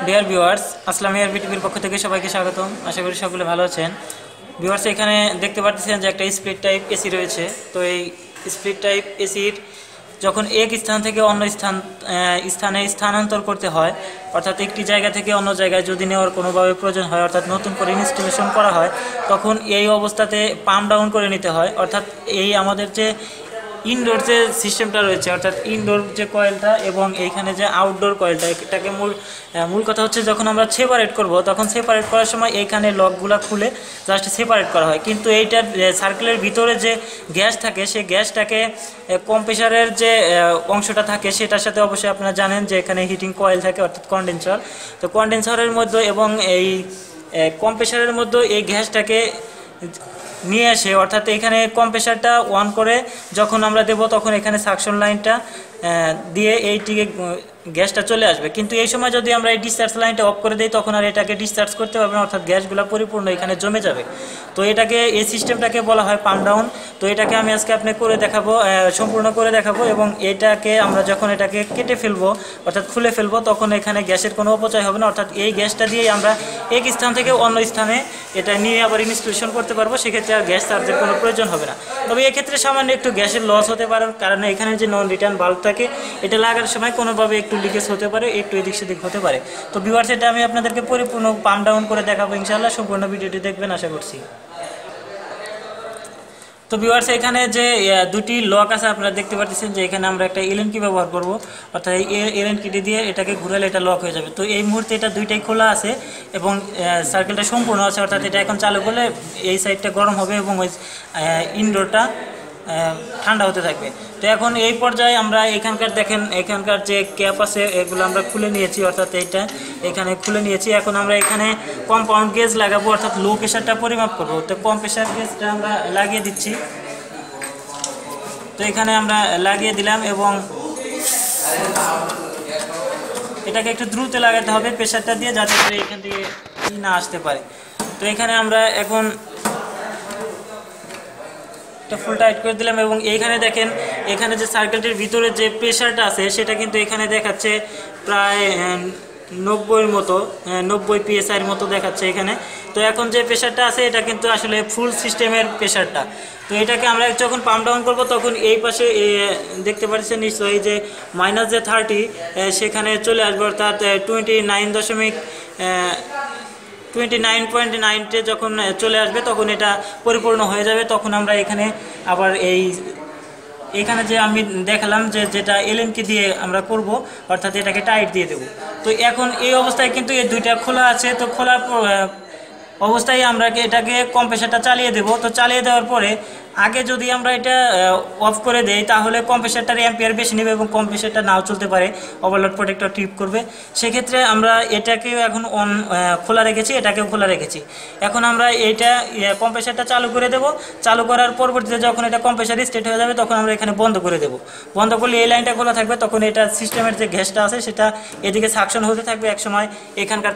Dear viewers, আসলাম air বিটিভির পক্ষ থেকে সবাইকে স্বাগতম। আশা করি সকলে ভালো আছেন। ভিউয়ার্স, এখানে দেখতে পাচ্ছেন যে একটা স্প্লিট টাইপ এসি রয়েছে। তো এই স্প্লিট টাইপ এসির যখন এক স্থান থেকে অন্য স্থানে স্থানান্তর করতে হয়, অর্থাৎ একটি জায়গা থেকে অন্য জায়গায় যদি নেওয়ার কোনোভাবে প্রয়োজন হয়, অর্থাৎ নতুন করে ইনস্টলেশন করা হয়, তখন এই অবস্থাতে পাম্প ডাউন করে নিতে হয়। অর্থাৎ এই আমাদের যে ইনডোর যে সিস্টেমটা রয়েছে, অর্থাৎ ইনডোর যে কয়েলটা এবং এইখানে যে আউটডোর কয়েলটা, এটাকে মূল কথা হচ্ছে যখন আমরা সেপারেট করব, তখন সেপারেট করার সময় এইখানে লকগুলো খুলে জাস্ট সেপারেট করা হয়। কিন্তু এইটার সার্কেলের ভিতরে যে গ্যাস থাকে, সেই গ্যাসটাকে কম্প্রেসারের যে অংশটা থাকে সেটার সাথে অবশ্যই আপনারা জানেন যে এখানে হিটিং কয়েল থাকে, অর্থাৎ কন্ডেন্সার। তো কন্ডেন্সারের মধ্যে এবং এই কম্প্রেসারের মধ্যে এই গ্যাসটাকে নিয়ে আসে, অর্থাৎ এখানে কম্প্রেসারটা অন করে যখন আমরা দেব, তখন এখানে সাকশন লাইনটা দিয়ে এইটিকে গ্যাসটা চলে আসবে। কিন্তু এই সময় যদি আমরা এই ডিসচার্জ লাইনটা অফ করে দিই, তখন আর এটাকে ডিসচার্জ করতে পারবে না, অর্থাৎ গ্যাসগুলো পরিপূর্ণ এখানে জমে যাবে। তো এটাকে, এই সিস্টেমটাকে বলা হয় পাম্প ডাউন। তো এটাকে আমি আজকে আপনি করে দেখাবো, সম্পূর্ণ করে দেখাবো। এবং এটাকে আমরা যখন এটাকে কেটে ফেলবো, অর্থাৎ খুলে ফেলবো, তখন এখানে গ্যাসের কোনো অপচয় হবে না। অর্থাৎ এই গ্যাসটা দিয়েই আমরা এক স্থান থেকে অন্য স্থানে এটা নিয়ে আবার ইনস্টলেশন করতে পারবো। সেক্ষেত্রে আর গ্যাস চার্জের কোনো প্রয়োজন হবে না। তবে এক্ষেত্রে সামান্য একটু গ্যাসের লস হতে পারে, কারণ এখানে যে নন রিটার্ন বাল্ব থাকে, এটা লাগার সময় কোনোভাবে একটু লিকেজ হতে পারে, একটু এদিক সেদিক হতে পারে। তো ভিউয়ার্স, এটা আমি আপনাদেরকে পরিপূর্ণ পাম্প ডাউন করে দেখাবো ইনশাআল্লাহ। সম্পূর্ণ ভিডিওটি দেখবেন আশা করছি। তো ভিউয়ার্স, এখানে যে দুটি লক আছে আপনারা দেখতে পাচ্ছেন যে এখানে আমরা একটা এলএন কি ব্যবহার করব, অর্থাৎ এই এলএন কিটি দিয়ে এটাকে ঘুরালে এটা লক হয়ে যাবে। তো এই মুহূর্তে এটা দুইটাই খোলা আছে এবং সার্কেলটা সম্পূর্ণ আছে, অর্থাৎ এটা এখন চালু করলে এই সাইডটা গরম হবে এবং ওই ইনডোরটা ঠান্ডা হতে থাকবে। তো এখন এই পর্যায়ে আমরা এখানকার দেখেন, এখানকার যে ক্যাপ আছে এগুলো আমরা খুলে নিয়েছি, অর্থাৎ এইটা এখানে খুলে নিয়েছি। এখন আমরা এখানে কম্পাউন্ড গেজ লাগাবো, অর্থাৎ লো প্রেশারটা পরিমাপ করবো। তো কম প্রেশার গেজটা আমরা লাগিয়ে দিচ্ছি। তো এখানে আমরা লাগিয়ে দিলাম এবং এটাকে একটু দ্রুত লাগাতে হবে প্রেশারটা দিয়ে, যাতে করে এখান থেকে না আসতে পারে। তো এখানে আমরা এখন ফুল টাইট করে দিলাম এবং এইখানে দেখেন, এখানে যে সার্কেলটির ভিতরে যে প্রেশারটা আছে সেটা কিন্তু এখানে দেখাচ্ছে প্রায় 90 মতো, 90 PSI মতো দেখাচ্ছে এখানে। তো এখন যে প্রেশারটা আছে এটা কিন্তু আসলে ফুল সিস্টেমের প্রেশারটা। তো এটাকে আমরা যখন পাম্প ডাউন করব, তখন এই পাশে দেখতে পাচ্ছেন নিশ্চয়ই যে মাইনাস যে 30 সেখানে চলে আসবে, অর্থাৎ 29.9 যখন চলে আসবে, তখন এটা পরিপূর্ণ হয়ে যাবে। তখন আমরা এখানে আবার এখানে যে আমি দেখালাম যে যেটা এলএন কি দিয়ে আমরা করব, অর্থাৎ এটাকে টাইট দিয়ে দেব। তো এখন এই অবস্থায় কিন্তু এই দুইটা খোলা আছে। তো খোলার অবস্থায় আমরা এটাকে কম্প্রেসারটা চালিয়ে দেব। তো চালিয়ে দেওয়ার পরে আগে যদি আমরা এটা অফ করে দেই, তাহলে কম্প্রেসারটার অ্যাম্পিয়ার বেশি নেবে এবং কম্প্রেসারটা নাও চলতে পারে, ওভারলোড প্রোটেক্টর ট্রিপ করবে। সেক্ষেত্রে আমরা এটাকেও এখন খোলা রেখেছি, এটাকেও খোলা রেখেছি। এখন আমরা এইটা কম্প্রেসারটা চালু করে দেব। চালু করার পরবর্তীতে যখন এটা কম্প্রেসার স্টার্ট হয়ে যাবে, তখন আমরা এখানে বন্ধ করে দেব। বন্ধ করলে এই লাইনটা খোলা থাকবে, তখন এটা সিস্টেমের যে গ্যাসটা আছে সেটা এদিকে সাকশন হতে থাকবে। একসময় এখানকার